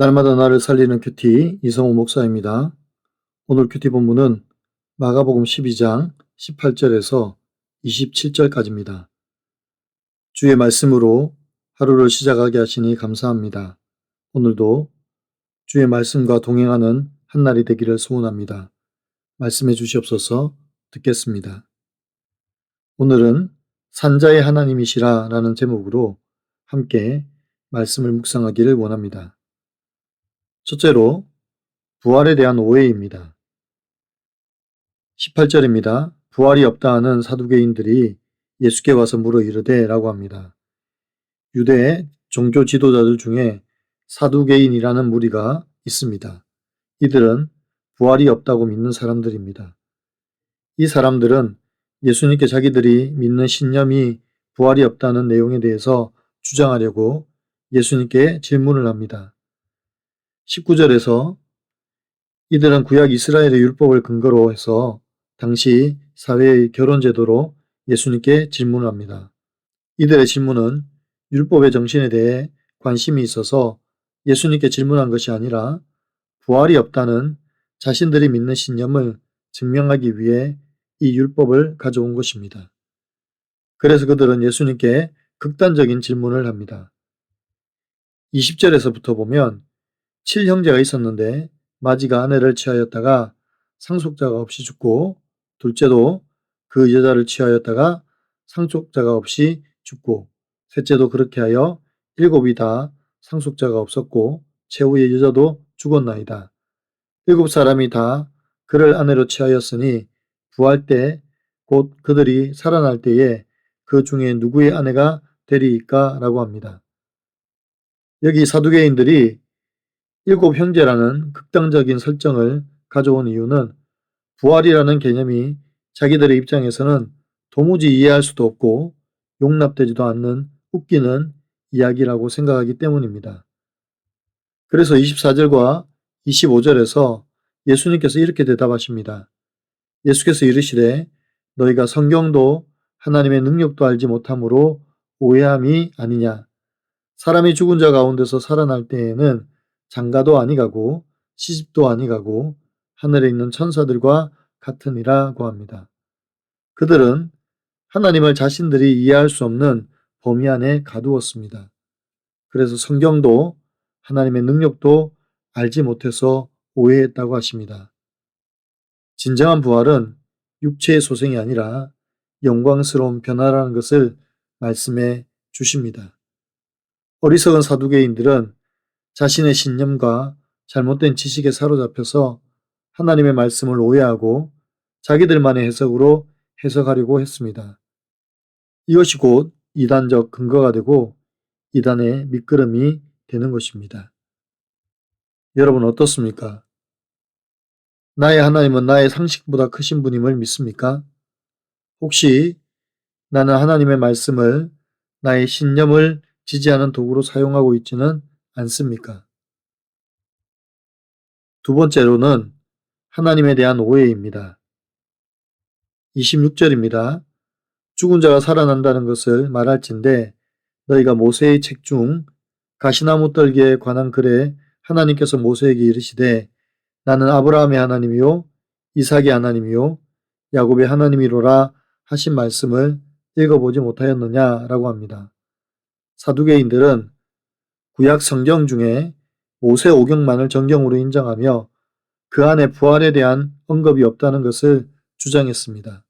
날마다 나를 살리는 큐티 이성호 목사입니다. 오늘 큐티 본문은 마가복음 12장 18절에서 27절까지입니다. 주의 말씀으로 하루를 시작하게 하시니 감사합니다. 오늘도 주의 말씀과 동행하는 한 날이 되기를 소원합니다. 말씀해 주시옵소서. 듣겠습니다. 오늘은 산자의 하나님이시라 라는 제목으로 함께 말씀을 묵상하기를 원합니다. 첫째로 부활에 대한 오해입니다. 18절입니다. 부활이 없다 하는 사두개인들이 예수께 와서 물어 이르되 라고 합니다. 유대 종교 지도자들 중에 사두개인이라는 무리가 있습니다. 이들은 부활이 없다고 믿는 사람들입니다. 이 사람들은 예수님께 자기들이 믿는 신념이 부활이 없다는 내용에 대해서 주장하려고 예수님께 질문을 합니다. 19절에서 이들은 구약 이스라엘의 율법을 근거로 해서 당시 사회의 결혼 제도로 예수님께 질문을 합니다. 이들의 질문은 율법의 정신에 대해 관심이 있어서 예수님께 질문한 것이 아니라 부활이 없다는 자신들이 믿는 신념을 증명하기 위해 이 율법을 가져온 것입니다. 그래서 그들은 예수님께 극단적인 질문을 합니다. 20절에서부터 보면 7형제가 있었는데 마지가 아내를 취하였다가 상속자가 없이 죽고 둘째도 그 여자를 취하였다가 상속자가 없이 죽고 셋째도 그렇게 하여 7이 다 상속자가 없었고 최후의 여자도 죽었나이다. 7사람이 다 그를 아내로 취하였으니 부활 때 곧 그들이 살아날 때에 그 중에 누구의 아내가 되리이까 라고 합니다. 여기 사두개인들이 7형제라는 극단적인 설정을 가져온 이유는 부활이라는 개념이 자기들의 입장에서는 도무지 이해할 수도 없고 용납되지도 않는 웃기는 이야기라고 생각하기 때문입니다. 그래서 24절과 25절에서 예수님께서 이렇게 대답하십니다. 예수께서 이르시되 너희가 성경도 하나님의 능력도 알지 못함으로 오해함이 아니냐. 사람이 죽은 자 가운데서 살아날 때에는 장가도 아니가고 시집도 아니가고 하늘에 있는 천사들과 같으니라고 합니다. 그들은 하나님을 자신들이 이해할 수 없는 범위 안에 가두었습니다. 그래서 성경도 하나님의 능력도 알지 못해서 오해했다고 하십니다. 진정한 부활은 육체의 소생이 아니라 영광스러운 변화라는 것을 말씀해 주십니다. 어리석은 사두개인들은 자신의 신념과 잘못된 지식에 사로잡혀서 하나님의 말씀을 오해하고 자기들만의 해석으로 해석하려고 했습니다. 이것이 곧 이단적 근거가 되고 이단의 밑거름이 되는 것입니다. 여러분 어떻습니까? 나의 하나님은 나의 상식보다 크신 분임을 믿습니까? 혹시 나는 하나님의 말씀을 나의 신념을 지지하는 도구로 사용하고 있지는 않습니까? 두 번째로는 하나님에 대한 오해입니다. 26절입니다. 죽은 자가 살아난다는 것을 말할진대 너희가 모세의 책 중 가시나무 떨기에 관한 글에 하나님께서 모세에게 이르시되 나는 아브라함의 하나님이요 이삭의 하나님이요 야곱의 하나님이로라 하신 말씀을 읽어보지 못하였느냐라고 합니다. 사두개인들은 구약 성경 중에 모세 오경만을 정경으로 인정하며 그 안에 부활에 대한 언급이 없다는 것을 주장했습니다.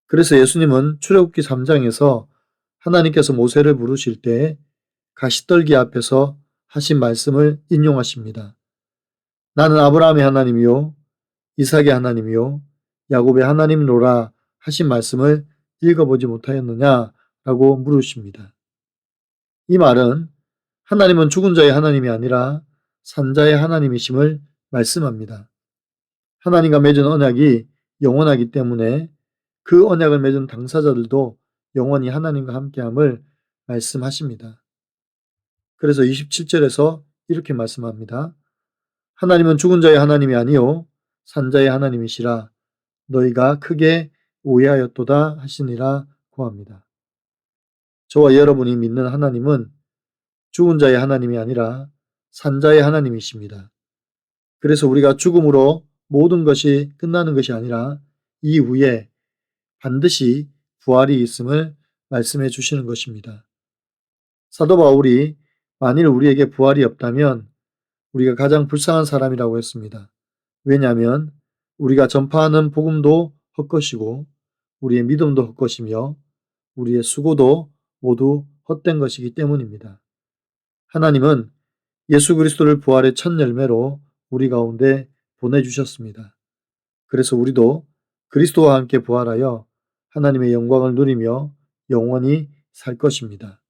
그래서 예수님은 출애굽기 3장에서 하나님께서 모세를 부르실 때 가시떨기 앞에서 하신 말씀을 인용하십니다. 나는 아브라함의 하나님이요 이삭의 하나님이요 야곱의 하나님이로라 하신 말씀을 읽어보지 못하였느냐라고 물으십니다. 이 말은 하나님은 죽은 자의 하나님이 아니라 산자의 하나님이심을 말씀합니다. 하나님과 맺은 언약이 영원하기 때문에 그 언약을 맺은 당사자들도 영원히 하나님과 함께함을 말씀하십니다. 그래서 27절에서 이렇게 말씀합니다. 하나님은 죽은 자의 하나님이 아니요 산자의 하나님이시라 너희가 크게 오해하였도다 하시니라 고합니다. 저와 여러분이 믿는 하나님은 죽은 자의 하나님이 아니라 산자의 하나님이십니다. 그래서 우리가 죽음으로 모든 것이 끝나는 것이 아니라 이후에 반드시 부활이 있음을 말씀해 주시는 것입니다. 사도 바울이 만일 우리에게 부활이 없다면 우리가 가장 불쌍한 사람이라고 했습니다. 왜냐하면 우리가 전파하는 복음도 헛것이고 우리의 믿음도 헛것이며 우리의 수고도 모두 헛된 것이기 때문입니다. 하나님은 예수 그리스도를 부활의 첫 열매로 우리 가운데 보내주셨습니다. 그래서 우리도 그리스도와 함께 부활하여 하나님의 영광을 누리며 영원히 살 것입니다.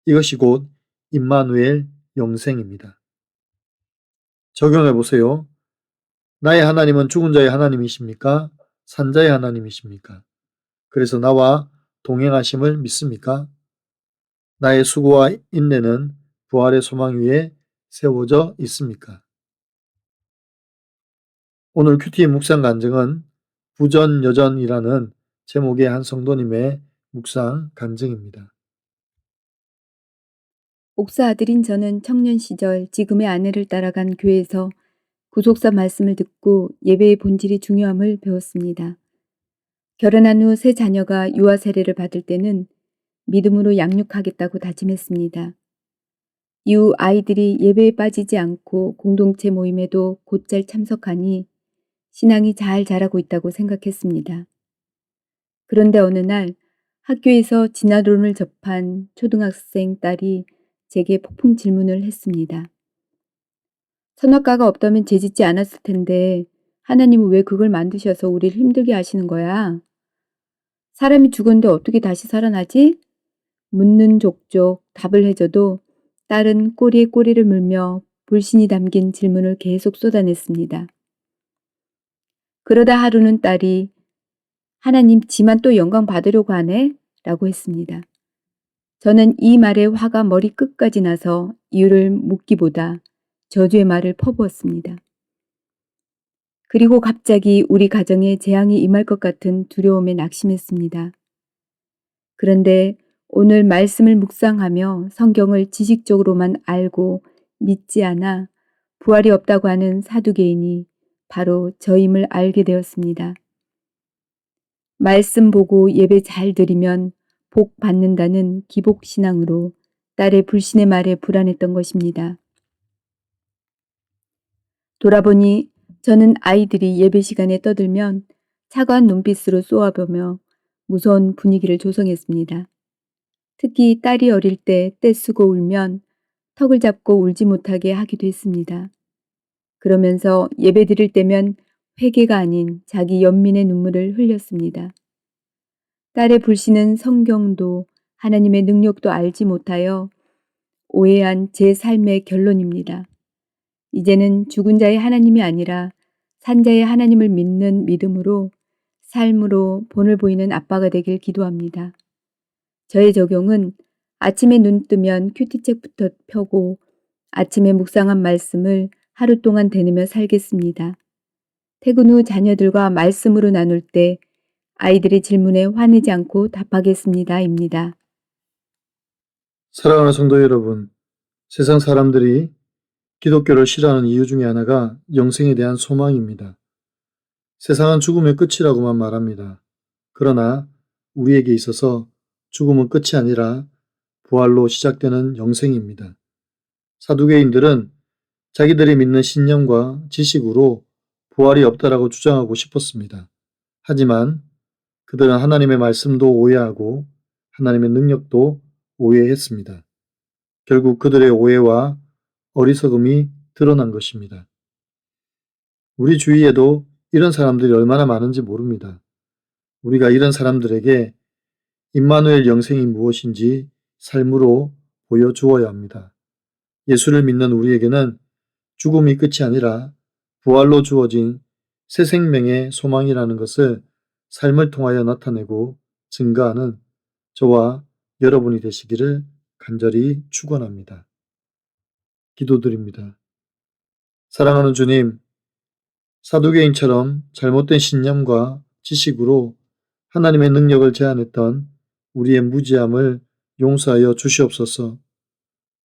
이것이 곧 임마누엘 영생입니다. 적용해 보세요. 나의 하나님은 죽은 자의 하나님이십니까? 산자의 하나님이십니까? 그래서 나와 동행하심을 믿습니까? 나의 수고와 인내는 부활의 소망 위에 세워져 있습니까? 오늘 큐티 묵상 간증은 부전여전이라는 제목의 한 성도님의 묵상 간증입니다. 목사 아들인 저는 청년 시절 지금의 아내를 따라간 교회에서 구속사 말씀을 듣고 예배의 본질이 중요함을 배웠습니다. 결혼한 후 새 자녀가 유아 세례를 받을 때는 믿음으로 양육하겠다고 다짐했습니다. 이후 아이들이 예배에 빠지지 않고 공동체 모임에도 곧잘 참석하니 신앙이 잘 자라고 있다고 생각했습니다. 그런데 어느 날 학교에서 진화론을 접한 초등학생 딸이 제게 폭풍 질문을 했습니다. 선악과가 없다면 죄짓지 않았을 텐데 하나님은 왜 그걸 만드셔서 우리를 힘들게 하시는 거야? 사람이 죽었는데 어떻게 다시 살아나지? 묻는 족족 답을 해줘도 딸은 꼬리에 꼬리를 물며 불신이 담긴 질문을 계속 쏟아냈습니다. 그러다 하루는 딸이 하나님 지만 또 영광 받으려고 하네? 라고 했습니다. 저는 이 말에 화가 머리 끝까지 나서 이유를 묻기보다 저주의 말을 퍼부었습니다. 그리고 갑자기 우리 가정에 재앙이 임할 것 같은 두려움에 낙심했습니다. 그런데 오늘 말씀을 묵상하며 성경을 지식적으로만 알고 믿지 않아 부활이 없다고 하는 사두개인이 바로 저임을 알게 되었습니다. 말씀 보고 예배 잘 드리면 복 받는다는 기복신앙으로 딸의 불신의 말에 불안했던 것입니다. 돌아보니 저는 아이들이 예배 시간에 떠들면 차가운 눈빛으로 쏘아보며 무서운 분위기를 조성했습니다. 특히 딸이 어릴 때 떼쓰고 울면 턱을 잡고 울지 못하게 하기도 했습니다. 그러면서 예배 드릴 때면 회개가 아닌 자기 연민의 눈물을 흘렸습니다. 딸의 불신은 성경도 하나님의 능력도 알지 못하여 오해한 제 삶의 결론입니다. 이제는 죽은 자의 하나님이 아니라 산자의 하나님을 믿는 믿음으로 삶으로 본을 보이는 아빠가 되길 기도합니다. 저의 적용은 아침에 눈 뜨면 큐티책부터 펴고 아침에 묵상한 말씀을 하루 동안 되뇌며 살겠습니다. 퇴근 후 자녀들과 말씀으로 나눌 때 아이들의 질문에 화내지 않고 답하겠습니다.입니다. 사랑하는 성도 여러분, 세상 사람들이 기독교를 싫어하는 이유 중에 하나가 영생에 대한 소망입니다. 세상은 죽음의 끝이라고만 말합니다. 그러나 우리에게 있어서 죽음은 끝이 아니라 부활로 시작되는 영생입니다. 사두개인들은 자기들이 믿는 신념과 지식으로 부활이 없다라고 주장하고 싶었습니다. 하지만 그들은 하나님의 말씀도 오해하고 하나님의 능력도 오해했습니다. 결국 그들의 오해와 어리석음이 드러난 것입니다. 우리 주위에도 이런 사람들이 얼마나 많은지 모릅니다. 우리가 이런 사람들에게 임마누엘 영생이 무엇인지 삶으로 보여주어야 합니다. 예수를 믿는 우리에게는 죽음이 끝이 아니라 부활로 주어진 새 생명의 소망이라는 것을 삶을 통하여 나타내고 증가하는 저와 여러분이 되시기를 간절히 축원합니다. 기도드립니다. 사랑하는 주님, 사두개인처럼 잘못된 신념과 지식으로 하나님의 능력을 제한했던 우리의 무지함을 용서하여 주시옵소서.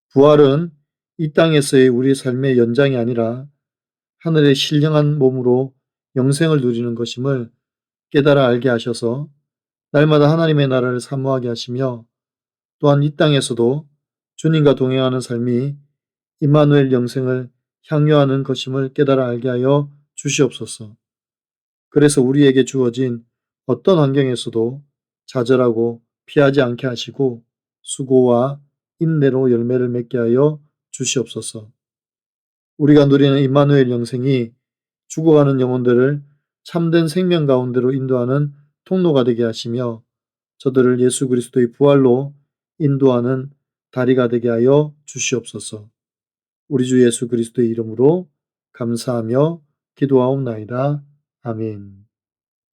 부활은 이 땅에서의 우리 삶의 연장이 아니라 하늘의 신령한 몸으로 영생을 누리는 것임을 깨달아 알게 하셔서 날마다 하나님의 나라를 사모하게 하시며 또한 이 땅에서도 주님과 동행하는 삶이 임마누엘 영생을 향유하는 것임을 깨달아 알게 하여 주시옵소서. 그래서 우리에게 주어진 어떤 환경에서도 좌절하고 피하지 않게 하시고 수고와 인내로 열매를 맺게 하여 주시옵소서. 우리가 누리는 임마누엘 영생이 죽어가는 영혼들을 참된 생명 가운데로 인도하는 통로가 되게 하시며 저들을 예수 그리스도의 부활로 인도하는 다리가 되게 하여 주시옵소서. 우리 주 예수 그리스도의 이름으로 감사하며 기도하옵나이다. 아멘.